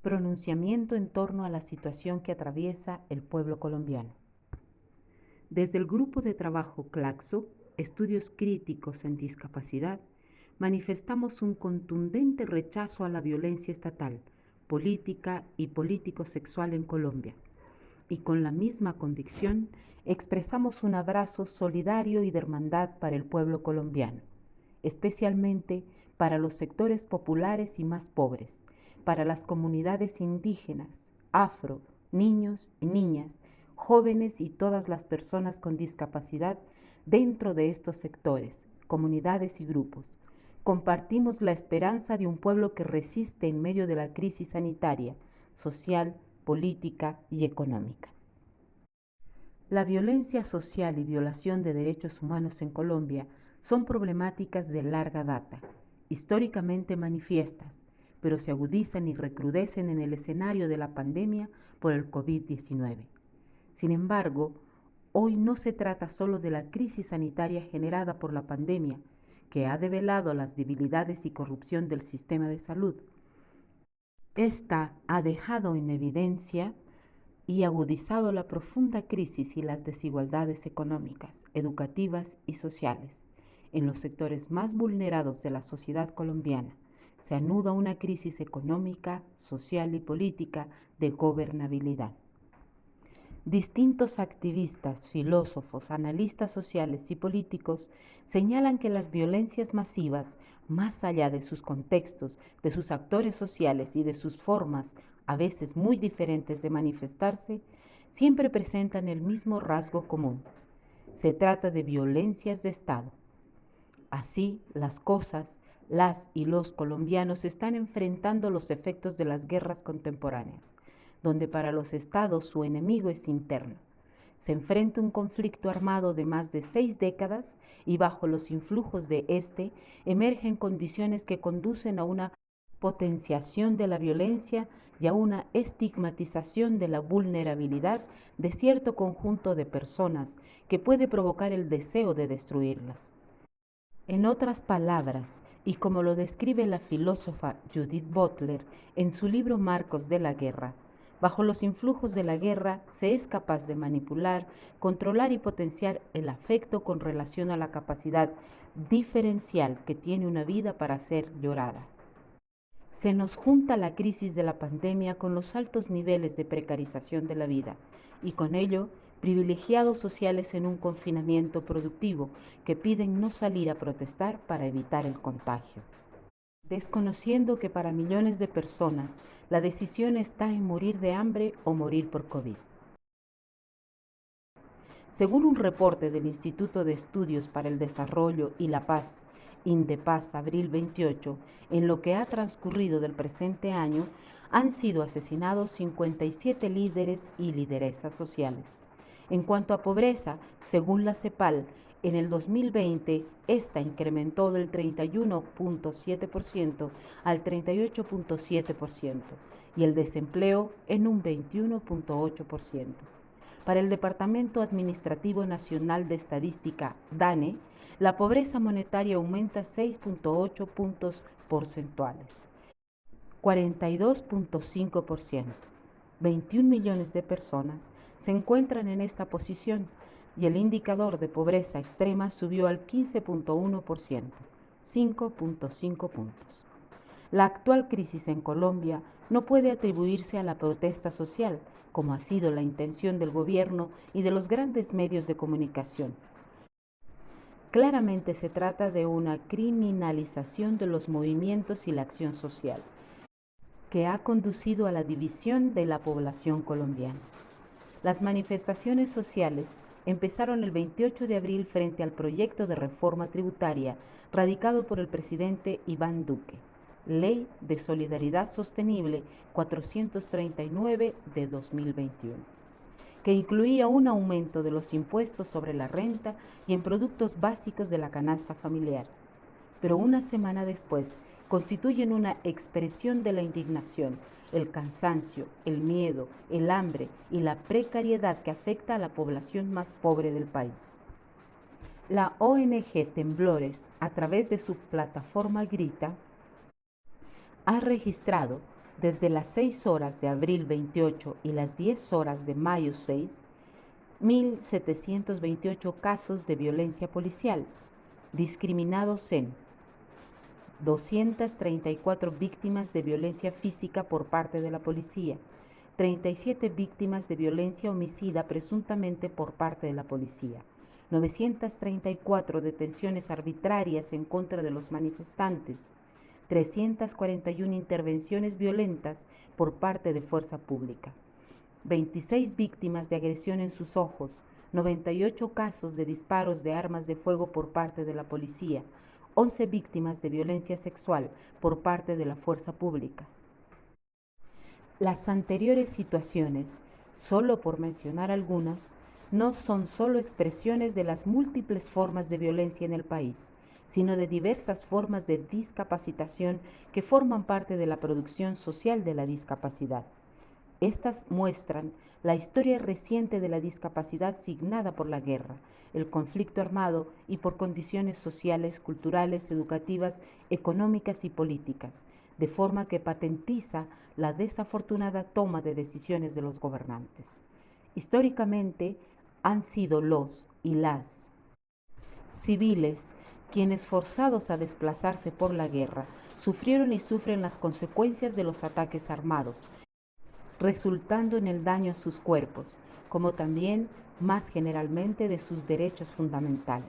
Pronunciamiento en torno a la situación que atraviesa el pueblo colombiano. Desde el Grupo de Trabajo Claxo, Estudios Críticos en Discapacidad, manifestamos un contundente rechazo a la violencia estatal, política y político-sexual en Colombia. Y con la misma convicción, expresamos un abrazo solidario y de hermandad para el pueblo colombiano, especialmente para los sectores populares y más pobres, para las comunidades indígenas, afro, niños y niñas, jóvenes y todas las personas con discapacidad dentro de estos sectores, comunidades y grupos. Compartimos la esperanza de un pueblo que resiste en medio de la crisis sanitaria, social, política y económica. La violencia social y violación de derechos humanos en Colombia son problemáticas de larga data, históricamente manifiestas, pero se agudizan y recrudecen en el escenario de la pandemia por el COVID-19. Sin embargo, hoy no se trata solo de la crisis sanitaria generada por la pandemia, que ha develado las debilidades y corrupción del sistema de salud. Esta ha dejado en evidencia y agudizado la profunda crisis y las desigualdades económicas, educativas y sociales. En los sectores más vulnerados de la sociedad colombiana se anuda una crisis económica, social y política de gobernabilidad. Distintos activistas, filósofos, analistas sociales y políticos señalan que las violencias masivas, más allá de sus contextos, de sus actores sociales y de sus formas, a veces muy diferentes de manifestarse, siempre presentan el mismo rasgo común. Se trata de violencias de Estado. Así, las cosas, las y los colombianos están enfrentando los efectos de las guerras contemporáneas, donde para los estados su enemigo es interno. Se enfrenta un conflicto armado de más de 6 décadas y bajo los influjos de este emergen condiciones que conducen a una potenciación de la violencia y a una estigmatización de la vulnerabilidad de cierto conjunto de personas que puede provocar el deseo de destruirlas. En otras palabras, y como lo describe la filósofa Judith Butler en su libro Marcos de la Guerra, bajo los influjos de la guerra se es capaz de manipular, controlar y potenciar el afecto con relación a la capacidad diferencial que tiene una vida para ser llorada. Se nos junta la crisis de la pandemia con los altos niveles de precarización de la vida y con ello privilegiados sociales en un confinamiento productivo que piden no salir a protestar para evitar el contagio. Desconociendo que para millones de personas la decisión está en morir de hambre o morir por COVID. Según un reporte del Instituto de Estudios para el Desarrollo y la Paz, Indepaz, abril 28, en lo que ha transcurrido del presente año, han sido asesinados 57 líderes y lideresas sociales. En cuanto a pobreza, según la CEPAL, en el 2020, esta incrementó del 31.7% al 38.7% y el desempleo en un 21.8%. Para el Departamento Administrativo Nacional de Estadística, DANE, la pobreza monetaria aumenta 6.8 puntos porcentuales, 42.5%. 21 millones de personas se encuentran en esta posición y el indicador de pobreza extrema subió al 15.1%, 5.5 puntos. La actual crisis en Colombia no puede atribuirse a la protesta social, como ha sido la intención del gobierno y de los grandes medios de comunicación. Claramente se trata de una criminalización de los movimientos y la acción social, que ha conducido a la división de la población colombiana. Las manifestaciones sociales empezaron el 28 de abril frente al proyecto de reforma tributaria radicado por el presidente Iván Duque, Ley de Solidaridad Sostenible 439 de 2021, que incluía un aumento de los impuestos sobre la renta y en productos básicos de la canasta familiar. Pero una semana después constituyen una expresión de la indignación, el cansancio, el miedo, el hambre y la precariedad que afecta a la población más pobre del país. La ONG Temblores, a través de su plataforma Grita, ha registrado Desde las 6 horas de abril 28 y las 10 horas de mayo 6, 1.728 casos de violencia policial, discriminados en 234 víctimas de violencia física por parte de la policía, 37 víctimas de violencia homicida presuntamente por parte de la policía, 934 detenciones arbitrarias en contra de los manifestantes, 341 intervenciones violentas por parte de fuerza pública, 26 víctimas de agresión en sus ojos, 98 casos de disparos de armas de fuego por parte de la policía, 11 víctimas de violencia sexual por parte de la fuerza pública. Las anteriores situaciones, solo por mencionar algunas, no son solo expresiones de las múltiples formas de violencia en el país, sino de diversas formas de discapacitación que forman parte de la producción social de la discapacidad. Estas muestran la historia reciente de la discapacidad signada por la guerra, el conflicto armado y por condiciones sociales, culturales, educativas, económicas y políticas, de forma que patentiza la desafortunada toma de decisiones de los gobernantes. Históricamente han sido los y las civiles quienes, forzados a desplazarse por la guerra, sufrieron y sufren las consecuencias de los ataques armados, resultando en el daño a sus cuerpos, como también, más generalmente, de sus derechos fundamentales.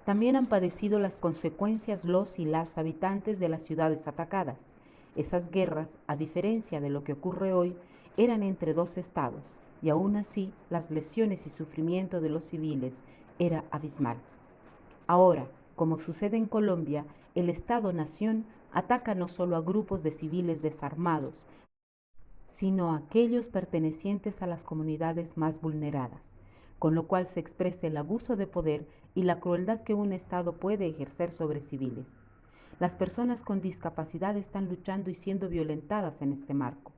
También han padecido las consecuencias los y las habitantes de las ciudades atacadas. Esas guerras, a diferencia de lo que ocurre hoy, eran entre dos estados, y aún así las lesiones y sufrimiento de los civiles era abismal. Ahora, como sucede en Colombia, el Estado-Nación ataca no solo a grupos de civiles desarmados, sino a aquellos pertenecientes a las comunidades más vulneradas, con lo cual se expresa el abuso de poder y la crueldad que un Estado puede ejercer sobre civiles. Las personas con discapacidad están luchando y siendo violentadas en este marco.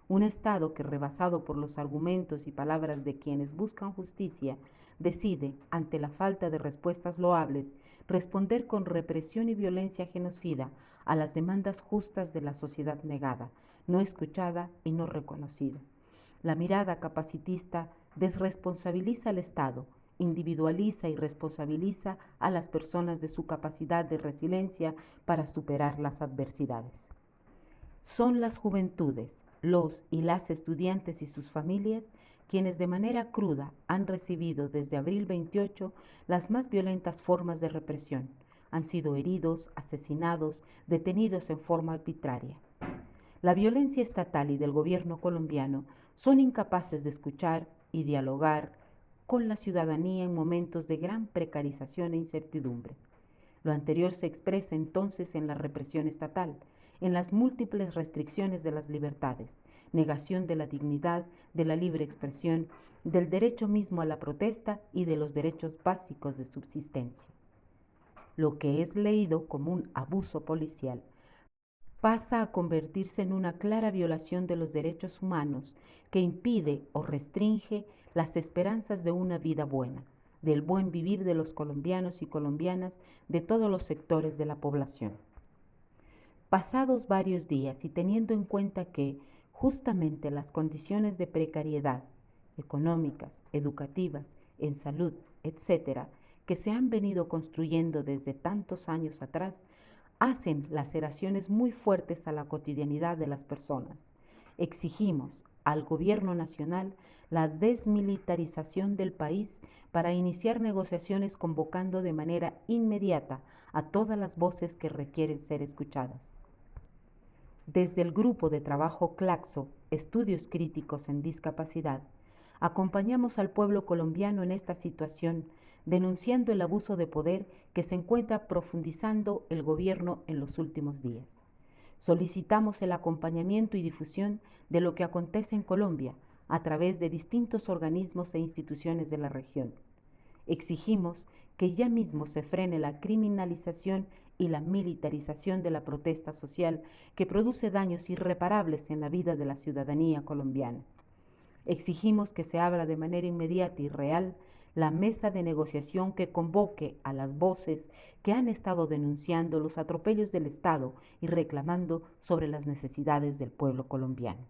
Un Estado que, rebasado por los argumentos y palabras de quienes buscan justicia, decide, ante la falta de respuestas loables, responder con represión y violencia genocida a las demandas justas de la sociedad negada, no escuchada y no reconocida. La mirada capacitista desresponsabiliza al Estado, individualiza y responsabiliza a las personas de su capacidad de resiliencia para superar las adversidades. Son las juventudes, los y las estudiantes y sus familias quienes de manera cruda han recibido desde abril 28 las más violentas formas de represión. Han sido heridos, asesinados, detenidos en forma arbitraria. La violencia estatal y del gobierno colombiano son incapaces de escuchar y dialogar con la ciudadanía en momentos de gran precarización e incertidumbre. Lo anterior se expresa entonces en la represión estatal, en las múltiples restricciones de las libertades, negación de la dignidad, de la libre expresión, del derecho mismo a la protesta y de los derechos básicos de subsistencia. Lo que es leído como un abuso policial pasa a convertirse en una clara violación de los derechos humanos que impide o restringe las esperanzas de una vida buena, del buen vivir de los colombianos y colombianas de todos los sectores de la población. Pasados varios días y teniendo en cuenta que justamente las condiciones de precariedad económicas, educativas, en salud, etcétera, que se han venido construyendo desde tantos años atrás, hacen laceraciones muy fuertes a la cotidianidad de las personas. Exigimos al Gobierno Nacional la desmilitarización del país para iniciar negociaciones convocando de manera inmediata a todas las voces que requieren ser escuchadas. Desde el Grupo de Trabajo Claxo, Estudios Críticos en Discapacidad, acompañamos al pueblo colombiano en esta situación, denunciando el abuso de poder que se encuentra profundizando el gobierno en los últimos días. Solicitamos el acompañamiento y difusión de lo que acontece en Colombia a través de distintos organismos e instituciones de la región. Exigimos que ya mismo se frene la criminalización y la militarización de la protesta social que produce daños irreparables en la vida de la ciudadanía colombiana. Exigimos que se abra de manera inmediata y real la mesa de negociación que convoque a las voces que han estado denunciando los atropellos del Estado y reclamando sobre las necesidades del pueblo colombiano.